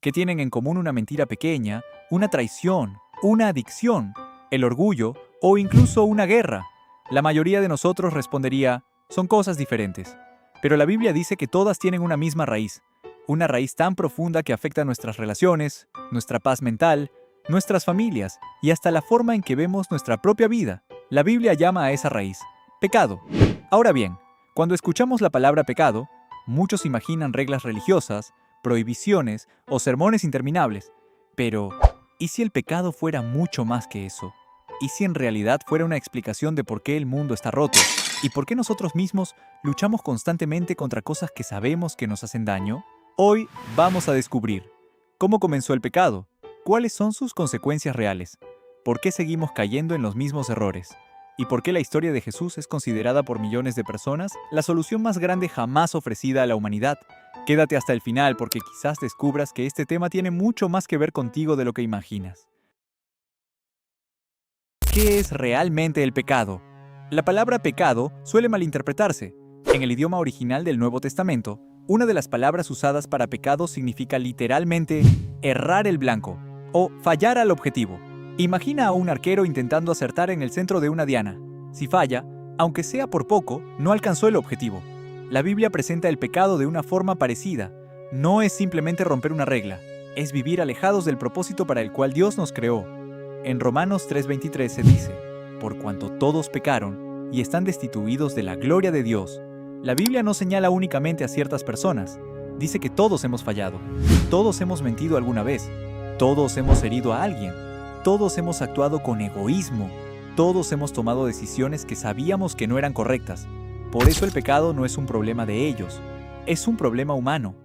¿Qué tienen en común una mentira pequeña, una traición, una adicción, el orgullo o incluso una guerra? La mayoría de nosotros respondería, son cosas diferentes. Pero la Biblia dice que todas tienen una misma raíz, una raíz tan profunda que afecta nuestras relaciones, nuestra paz mental, nuestras familias y hasta la forma en que vemos nuestra propia vida. La Biblia llama a esa raíz pecado. Ahora bien, cuando escuchamos la palabra pecado, muchos imaginan reglas religiosas, prohibiciones o sermones interminables. Pero, ¿y si el pecado fuera mucho más que eso? ¿Y si en realidad fuera una explicación de por qué el mundo está roto y por qué nosotros mismos luchamos constantemente contra cosas que sabemos que nos hacen daño? Hoy vamos a descubrir cómo comenzó el pecado, cuáles son sus consecuencias reales, por qué seguimos cayendo en los mismos errores y por qué la historia de Jesús es considerada por millones de personas la solución más grande jamás ofrecida a la humanidad. Quédate hasta el final porque quizás descubras que este tema tiene mucho más que ver contigo de lo que imaginas. ¿Qué es realmente el pecado? La palabra pecado suele malinterpretarse. En el idioma original del Nuevo Testamento, una de las palabras usadas para pecado significa literalmente errar el blanco o fallar al objetivo. Imagina a un arquero intentando acertar en el centro de una diana. Si falla, aunque sea por poco, no alcanzó el objetivo. La Biblia presenta el pecado de una forma parecida. No es simplemente romper una regla, es vivir alejados del propósito para el cual Dios nos creó. En Romanos 3:23 se dice, por cuanto todos pecaron y están destituidos de la gloria de Dios. La Biblia no señala únicamente a ciertas personas, dice que todos hemos fallado, todos hemos mentido alguna vez, todos hemos herido a alguien, todos hemos actuado con egoísmo, todos hemos tomado decisiones que sabíamos que no eran correctas. Por eso el pecado no es un problema de ellos, es un problema humano.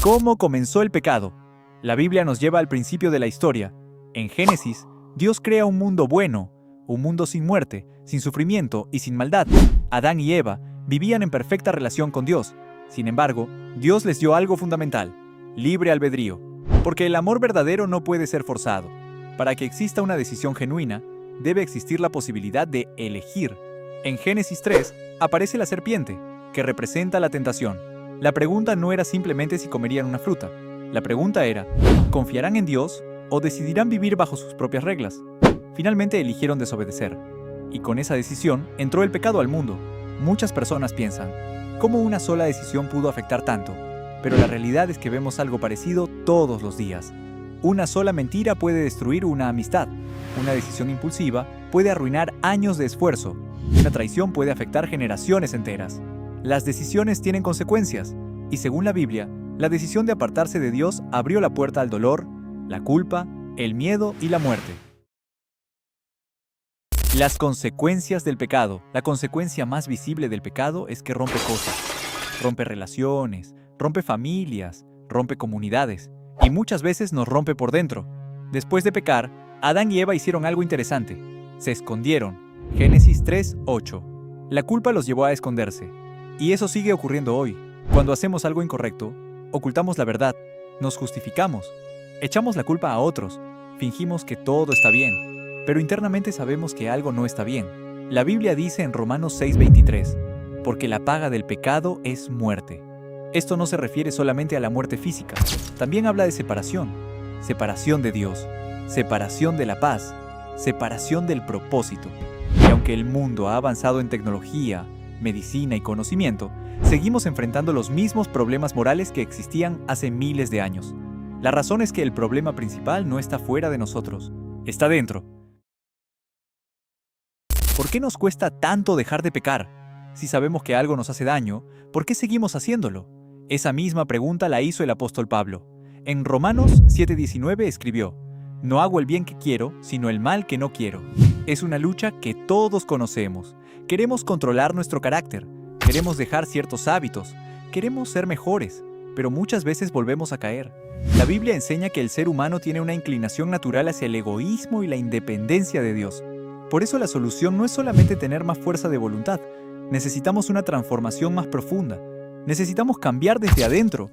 ¿Cómo comenzó el pecado? La Biblia nos lleva al principio de la historia. En Génesis, Dios crea un mundo bueno, un mundo sin muerte, sin sufrimiento y sin maldad. Adán y Eva vivían en perfecta relación con Dios. Sin embargo, Dios les dio algo fundamental, libre albedrío, porque el amor verdadero no puede ser forzado. Para que exista una decisión genuina, debe existir la posibilidad de elegir. En Génesis 3 aparece la serpiente, que representa la tentación. La pregunta no era simplemente si comerían una fruta. La pregunta era, ¿confiarán en Dios o decidirán vivir bajo sus propias reglas? Finalmente eligieron desobedecer. Y con esa decisión entró el pecado al mundo. Muchas personas piensan, ¿cómo una sola decisión pudo afectar tanto? Pero la realidad es que vemos algo parecido todos los días. Una sola mentira puede destruir una amistad. Una decisión impulsiva puede arruinar años de esfuerzo. Una traición puede afectar generaciones enteras. Las decisiones tienen consecuencias, y según la Biblia, la decisión de apartarse de Dios abrió la puerta al dolor, la culpa, el miedo y la muerte. Las consecuencias del pecado. La consecuencia más visible del pecado es que rompe cosas. Rompe relaciones, rompe familias, rompe comunidades, y muchas veces nos rompe por dentro. Después de pecar, Adán y Eva hicieron algo interesante. Se escondieron. Génesis 3:8. La culpa los llevó a esconderse. Y eso sigue ocurriendo hoy. Cuando hacemos algo incorrecto, ocultamos la verdad, nos justificamos, echamos la culpa a otros, fingimos que todo está bien, pero internamente sabemos que algo no está bien. La Biblia dice en Romanos 6:23, porque la paga del pecado es muerte. Esto no se refiere solamente a la muerte física, también habla de separación, separación de Dios, separación de la paz, separación del propósito. Y aunque el mundo ha avanzado en tecnología, medicina y conocimiento, seguimos enfrentando los mismos problemas morales que existían hace miles de años. La razón es que el problema principal no está fuera de nosotros, está dentro. ¿Por qué nos cuesta tanto dejar de pecar? Si sabemos que algo nos hace daño, ¿por qué seguimos haciéndolo? Esa misma pregunta la hizo el apóstol Pablo. En Romanos 7:19 escribió, no hago el bien que quiero, sino el mal que no quiero. Es una lucha que todos conocemos. Queremos controlar nuestro carácter, queremos dejar ciertos hábitos, queremos ser mejores, pero muchas veces volvemos a caer. La Biblia enseña que el ser humano tiene una inclinación natural hacia el egoísmo y la independencia de Dios. Por eso la solución no es solamente tener más fuerza de voluntad, necesitamos una transformación más profunda, necesitamos cambiar desde adentro.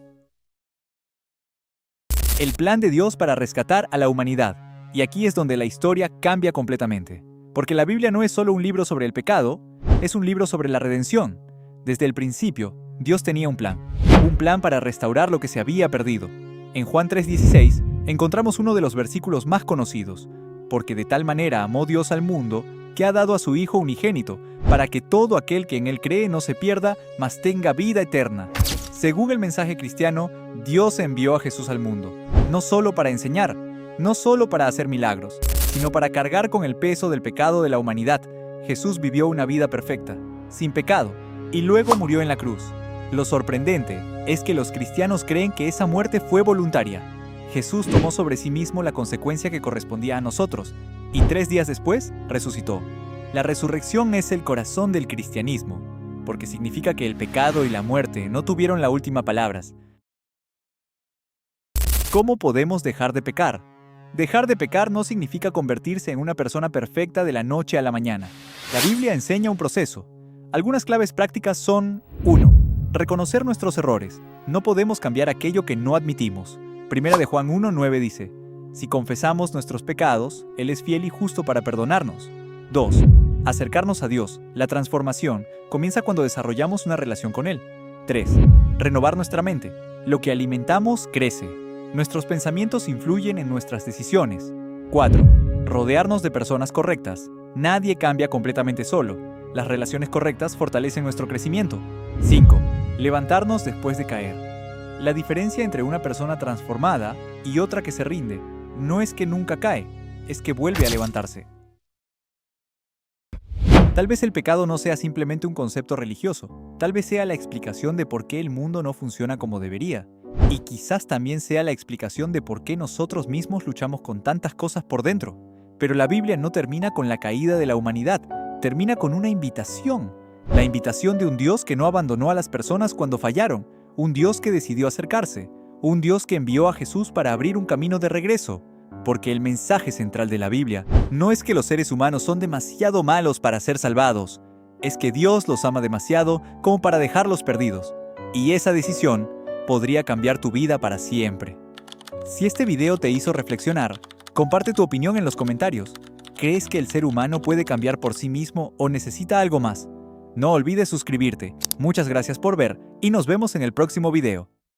El plan de Dios para rescatar a la humanidad. Y aquí es donde la historia cambia completamente. Porque la Biblia no es solo un libro sobre el pecado, es un libro sobre la redención. Desde el principio, Dios tenía un plan para restaurar lo que se había perdido. En Juan 3:16 encontramos uno de los versículos más conocidos, porque de tal manera amó Dios al mundo, que ha dado a su Hijo unigénito, para que todo aquel que en Él cree no se pierda, mas tenga vida eterna. Según el mensaje cristiano, Dios envió a Jesús al mundo, no solo para enseñar, no solo para hacer milagros, sino para cargar con el peso del pecado de la humanidad. Jesús vivió una vida perfecta, sin pecado, y luego murió en la cruz. Lo sorprendente es que los cristianos creen que esa muerte fue voluntaria. Jesús tomó sobre sí mismo la consecuencia que correspondía a nosotros, y 3 días después resucitó. La resurrección es el corazón del cristianismo, porque significa que el pecado y la muerte no tuvieron la última palabra. ¿Cómo podemos dejar de pecar? Dejar de pecar no significa convertirse en una persona perfecta de la noche a la mañana. La Biblia enseña un proceso. Algunas claves prácticas son: 1. Reconocer nuestros errores. No podemos cambiar aquello que no admitimos. Primera de Juan 1:9 dice: si confesamos nuestros pecados, Él es fiel y justo para perdonarnos. 2. Acercarnos a Dios. La transformación comienza cuando desarrollamos una relación con Él. 3. Renovar nuestra mente. Lo que alimentamos crece. Nuestros pensamientos influyen en nuestras decisiones. 4. Rodearnos de personas correctas. Nadie cambia completamente solo. Las relaciones correctas fortalecen nuestro crecimiento. 5. Levantarnos después de caer. La diferencia entre una persona transformada y otra que se rinde no es que nunca cae, es que vuelve a levantarse. Tal vez el pecado no sea simplemente un concepto religioso, tal vez sea la explicación de por qué el mundo no funciona como debería, y quizás también sea la explicación de por qué nosotros mismos luchamos con tantas cosas por dentro. Pero la Biblia no termina con la caída de la humanidad, termina con una invitación. La invitación de un Dios que no abandonó a las personas cuando fallaron, un Dios que decidió acercarse, un Dios que envió a Jesús para abrir un camino de regreso. Porque el mensaje central de la Biblia no es que los seres humanos son demasiado malos para ser salvados, es que Dios los ama demasiado como para dejarlos perdidos. Y esa decisión podría cambiar tu vida para siempre. Si este video te hizo reflexionar, comparte tu opinión en los comentarios. ¿Crees que el ser humano puede cambiar por sí mismo o necesita algo más? No olvides suscribirte. Muchas gracias por ver y nos vemos en el próximo video.